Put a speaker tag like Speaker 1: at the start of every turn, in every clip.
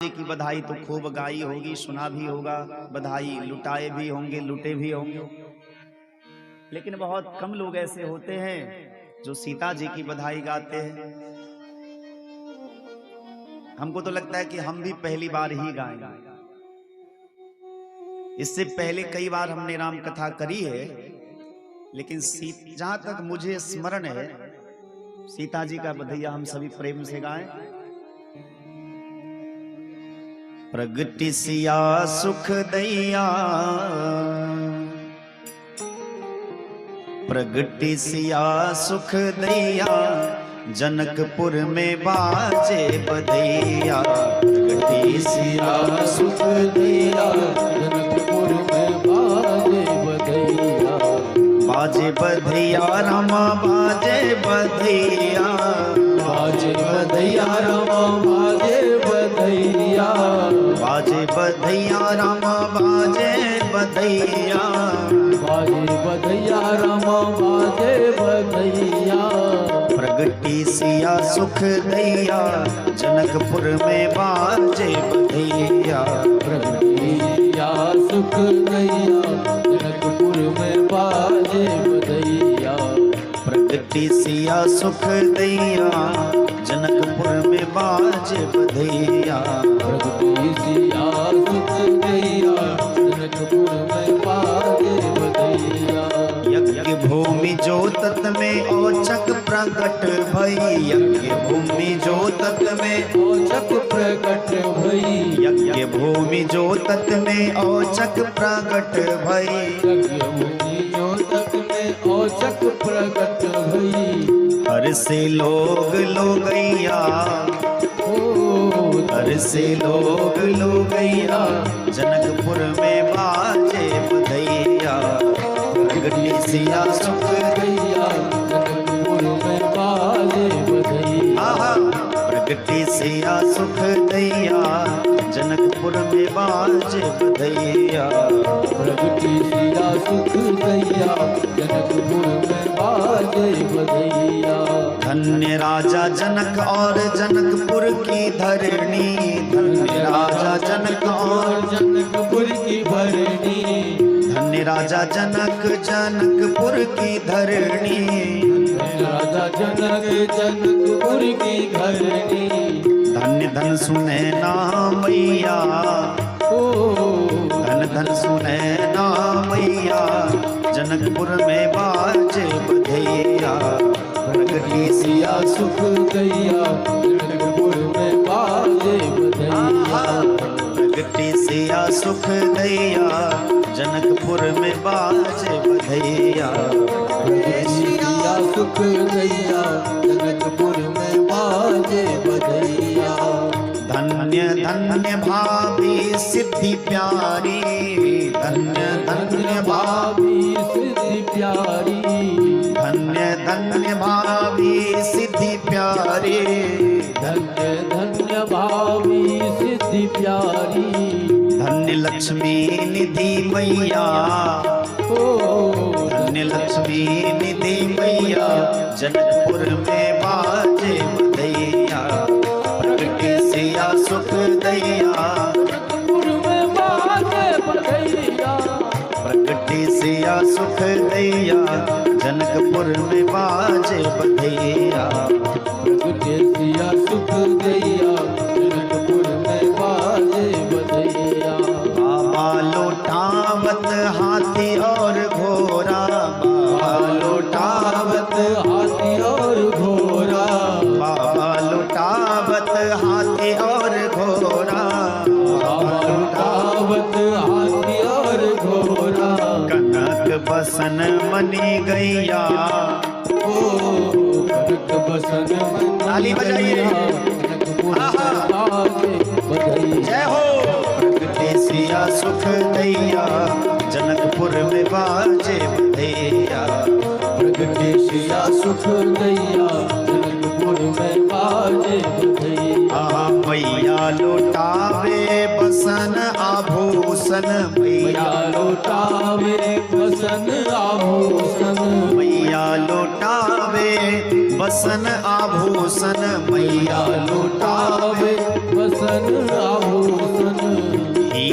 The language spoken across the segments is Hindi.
Speaker 1: जी की बधाई तो खूब गाई होगी, सुना भी होगा, बधाई लुटाए भी होंगे, लुटे भी होंगे, लेकिन बहुत कम लोग ऐसे होते हैं जो सीता जी की बधाई गाते हैं। हमको तो लगता है कि हम भी पहली बार ही गाएंगे। इससे पहले कई बार हमने राम कथा करी है, लेकिन जहां तक मुझे स्मरण है सीता जी का बधैया हम सभी प्रेम से गाएं। प्रगति सिया सुख दैया, प्रगति सिया सुख दैया, जनकपुर में बाजे बधैया। प्रगति सिया सुख दैया,
Speaker 2: जनकपुर में बाजे बधैया।
Speaker 1: बाजे बधैया रामा बाजे बधैया,
Speaker 2: बाजे बधैया रामा बाजे बधैया।
Speaker 1: बाजे बधैया रामा बाजे बधैया।
Speaker 2: बाजे बधैया रामा बाजे बधैया।
Speaker 1: प्रगति सिया सुख दैया, जनकपुर में बाजे बधैया।
Speaker 2: प्रगति सिया सुख दैया, जनकपुर में बाजे बधैया।
Speaker 1: प्रगति सिया सुख दैया, जनकपुर में बाजे बधैया।
Speaker 2: प्रगति सिया सुख दैया, जनकपुर में बाजे बधैया।
Speaker 1: यज्ञ भूमि जोतत में औचक प्रकट भई, यज्ञ भूमि जोतत में
Speaker 2: औचक प्रकट भई।
Speaker 1: यज्ञ भूमि जोतत में औचक प्रकट भई।
Speaker 2: यज्ञ भूमि जोतक में औचक प्रकट भई।
Speaker 1: हर से लोग लोगैया, हर से लोग लोगैया, जनकपुर में बाजे बधैया। प्रगति सिया सुख
Speaker 2: दैया, जनकपुर में बाजे बधैया।
Speaker 1: प्रगति सिया सुख दैया, जनकपुर में बाजे बधैया।
Speaker 2: प्रगति सिया सुख दैया, जनकपुर में बाजे बधैया।
Speaker 1: धन्य राजा जनक और जनकपुर की धरणी, धन्य राजा जनक और
Speaker 2: जनकपुर की भरणी।
Speaker 1: धन्य राजा जनक जनकपुर की धरणी।
Speaker 2: राजा जनक जनकपुर की घरणी।
Speaker 1: धन्य धन सुने ना मैया, धन धन सुने ना मैया, जनकपुर में बाजे बधैया। प्रगति सिया
Speaker 2: सुख दैया, जनकपुर में बाजे बधैया।
Speaker 1: प्रगति सिया सुख दैया, जनकपुर में बाजे बधैया।
Speaker 2: प्रगति सिया सुख दैया, जनकपुर में बाजे बधैया।
Speaker 1: धन्य धन्य भाभी सिद्धि प्यारी, धन्य धन्य भाभी
Speaker 2: सिद्धि प्यारी।
Speaker 1: धन्य धन्य भाभी सिद्धि प्यारी।
Speaker 2: धन्य धन्य भावी सिद्धि प्यारी।
Speaker 1: धन्य लक्ष्मी निधि मैया, धन्य लक्ष्मी निधि मैया, जनकपुर में बाजे बधैया। प्रगति सिया सुख दैया,
Speaker 2: जनकपुर में बाजे बधैया।
Speaker 1: प्रगति सिया सुख दैया, जनकपुर में बाजे बधैया।
Speaker 2: प्रगति सिया सुख दैया, जनकपुर में बाजे बधैया।
Speaker 1: बाबा लौटावत हाथी और घोड़ा, बाबा लौटावत
Speaker 2: हाथी और घोड़ा।
Speaker 1: बाबा लौटावत हाथी और घोड़ा।
Speaker 2: बाबा लुटावत हाथी और घोड़ा।
Speaker 1: कनक बसन मनी गैया,
Speaker 2: कनक बसन
Speaker 1: ताली बजाइए।
Speaker 2: जनकपुर में बाजे बधैया।
Speaker 1: जय हो। प्रगति सिया सुख दैया, जनकपुर में बाजे बधैया।
Speaker 2: प्रगति सिया सुख दैया, जनकपुर में बाजे बधैया।
Speaker 1: मैया लौटावे बसन आभूषण, मैया
Speaker 2: लौटावे बसन आभूषण।
Speaker 1: मैया लौटावे बसन आभूषण, मैया
Speaker 2: लौटावे बसन आभूषण।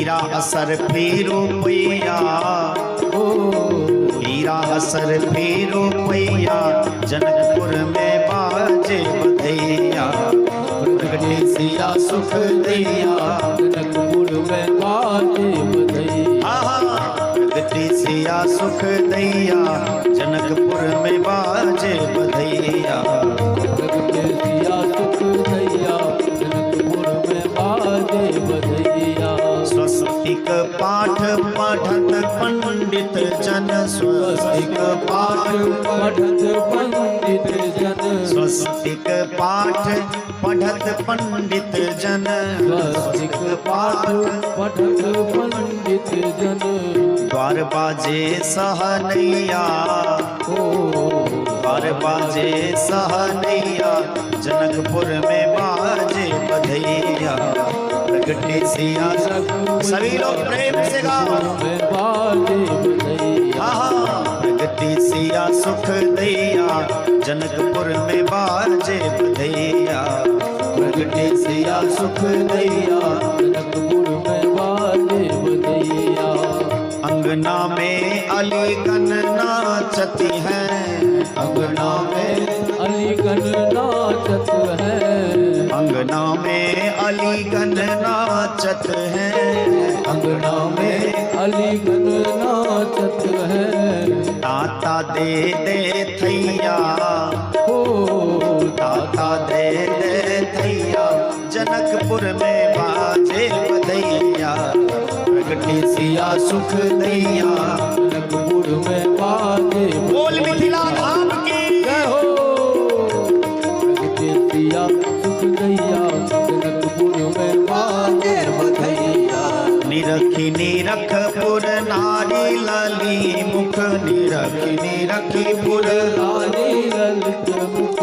Speaker 1: हीरा असर पीरो पैया, हीरा असर पीरो पैया, जनकपुर में बाजे बधैया।
Speaker 2: प्रगटे सिया सुख दैया, जनकपुर में बाजे बधैया।
Speaker 1: प्रगटे सिया सुख दैया, जनकपुर में बाजे बधैया।
Speaker 2: प्रगटे सिया सुख दैया, जनकपुर में बाजे बधैया।
Speaker 1: स्वस्तिक पाठ पढ़त पंडित जन, स्वस्तिक पाठ
Speaker 2: पढ़त पंडित जन,
Speaker 1: स्वस्तिक पाठ पढ़त पंडित जन,
Speaker 2: स्वस्तिक पाठ पढ़त पंडित जन।
Speaker 1: द्वार बाजे सहनैया, द्वार बाजे सहनैया, जनकपुर में बाजे बधैया। प्रगटे सिया सभी लोग प्रेम से गाओ,
Speaker 2: में बाजे बधैया।
Speaker 1: प्रगटे सिया सुख दैया, जनकपुर में बाजे बधैया। प्रगटे सिया सुख दैया,
Speaker 2: जनकपुर में बाजे बधैया।
Speaker 1: अंगना में अलीगन नाचती हैं, अंगना में
Speaker 2: अलीगन नाचत है,
Speaker 1: अंगना में अलीगन नाचत हैं,
Speaker 2: अंगना में अलीगन नाचत है।
Speaker 1: ताता दे दे थैया, ताता दे दे थैया, जनकपुर में बाजे बधैया। प्रगटे सिया सुख दैया,
Speaker 2: जनकपुर में बाजे
Speaker 1: बोल मिथिला धाम की
Speaker 2: जय हो। प्रगटे सिया सुख दैया, जनकपुर में बाजे बधैया।
Speaker 1: निरखी निरखपुर नारी लाली मुख, निरखी निरखीपुर
Speaker 2: लाली ललित मुख,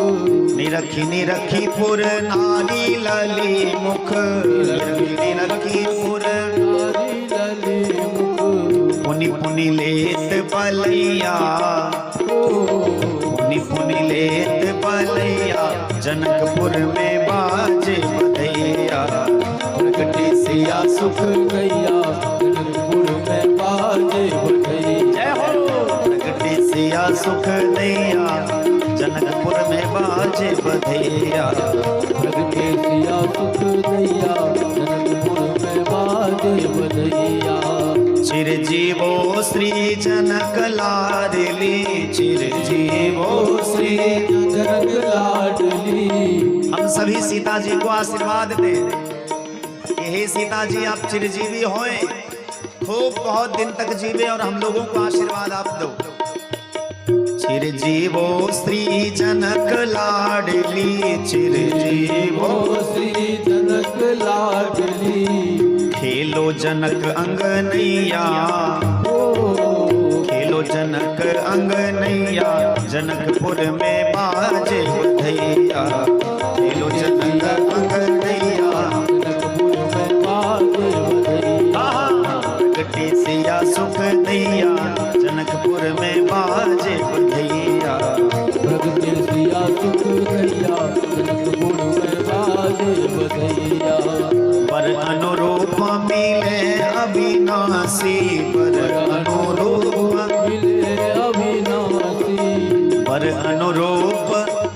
Speaker 1: निरखी निरखीपुर नारी लाली मुख, निरखी निरखीपुर
Speaker 2: लाली ललित मुख।
Speaker 1: पुनि पुनि लेत बलैया, पुनि पुनि लेत बलैया, जनकपुर में बाजे बधैया।
Speaker 2: प्रगटे सिया सुख दैया, जनकपुर में बाजे बधैया।
Speaker 1: प्रगटे सिया सुख दैया, जनकपुर में बाजे बधैया।
Speaker 2: प्रगटे सिया सुख दैया, जनकपुर में बाजे बधैया।
Speaker 1: चिरजीवो श्री जनक लाडली, चिरजीवो श्री
Speaker 2: जनक लाडली।
Speaker 1: हम सभी सीता जी को आशीर्वाद दें कि हे सीता जी आप चिरजीवी होए, खूब बहुत दिन तक जीवे और हम लोगों को आशीर्वाद आप दो। चिरजीवो श्री जनक लाडली, चिरजीवो
Speaker 2: श्री जनक लाडली।
Speaker 1: खेलो जनक अंगनैया, खेलो जनक अंगनैया, जनकपुर में बाजे बधैया। खेलो जनक अंगनैया,
Speaker 2: जनकपुर में बाजे बधैया।
Speaker 1: प्रगटे सिया सुख दैया, जनकपुर में बाजे बधैया।
Speaker 2: प्रगटे सिया सुख दैया, जनकपुर में बाजे बधैया।
Speaker 1: पर अनुरूप मिले अविनाशी, पर अनुरूप
Speaker 2: मिले अविनाशी,
Speaker 1: पर अनुरूप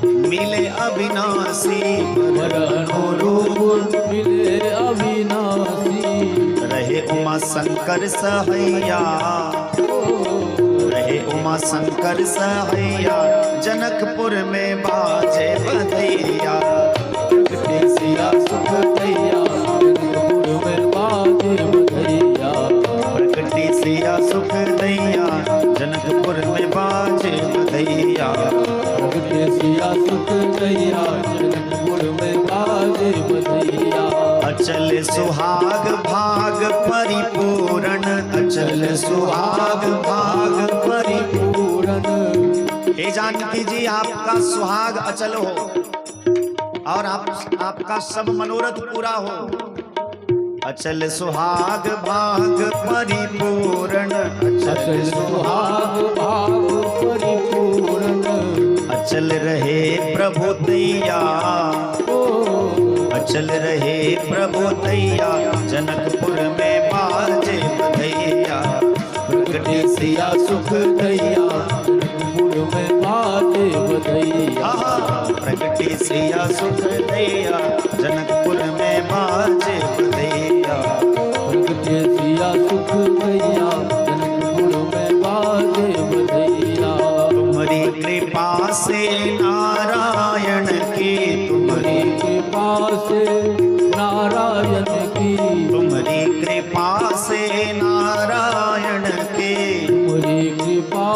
Speaker 1: मिले अविनाशी,
Speaker 2: पर अनुरूप मिले अविनाशी।
Speaker 1: रहे उमा शंकर सहैया, रहे उमा शंकर सहैया, जनकपुर में बाजे बधैया।
Speaker 2: प्रगटे सिया सुख दैया, जनकपुर में बाजे बधैया।
Speaker 1: प्रगटे सिया सुख दैया, जनकपुर में बाजे बधैया।
Speaker 2: प्रगटे सिया सुख दैया, जनकपुर में बाजे बधैया।
Speaker 1: अचल सुहाग भाग परिपूर्ण, अचल सुहाग भाग परिपूर्ण। हे जानकी जी आपका सुहाग अचल हो और आपका सब मनोरथ पूरा हो। अचल सुहाग भाग परिपूर्ण,
Speaker 2: अचल सुहाग भाग परिपूर्ण।
Speaker 1: अचल रहे प्रभु दैया, अचल रहे प्रभु दैया, जनकपुर में बाजे
Speaker 2: प्रगटे सिया सुख दैया जनकपुर में बाजे बधैया
Speaker 1: प्रगटे सिया सुख दैया जनकपुर में बाजे बधैया
Speaker 2: प्रगटे सिया सुख दैया जनकपुर में बाजे बधैया
Speaker 1: तुम्हारी कृपा से नारायण की
Speaker 2: तुम्हारी कृपा से नारायण की
Speaker 1: तुम्हारी कृपा से नारायण के
Speaker 2: तुम्हारी कृपा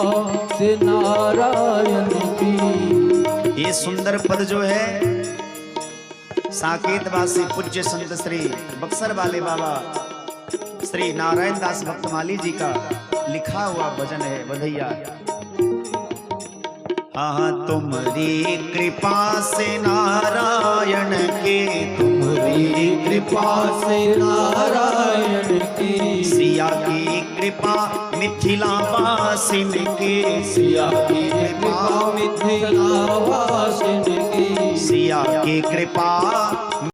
Speaker 2: से नारायण की।
Speaker 1: ये सुंदर पद जो है साकेतवासी पूज्य संत श्री बक्सर वाले बाबा श्री नारायण दास भक्तमाली जी का लिखा हुआ भजन है बधैया। हाँ तुम्हारी कृपा से नारायण के
Speaker 2: तुम्हारी कृपा से नारायण की
Speaker 1: सिया की कृपा मिथिला वासिन के
Speaker 2: सिया की कृपा मिथिला वासिन की
Speaker 1: सिया की कृपा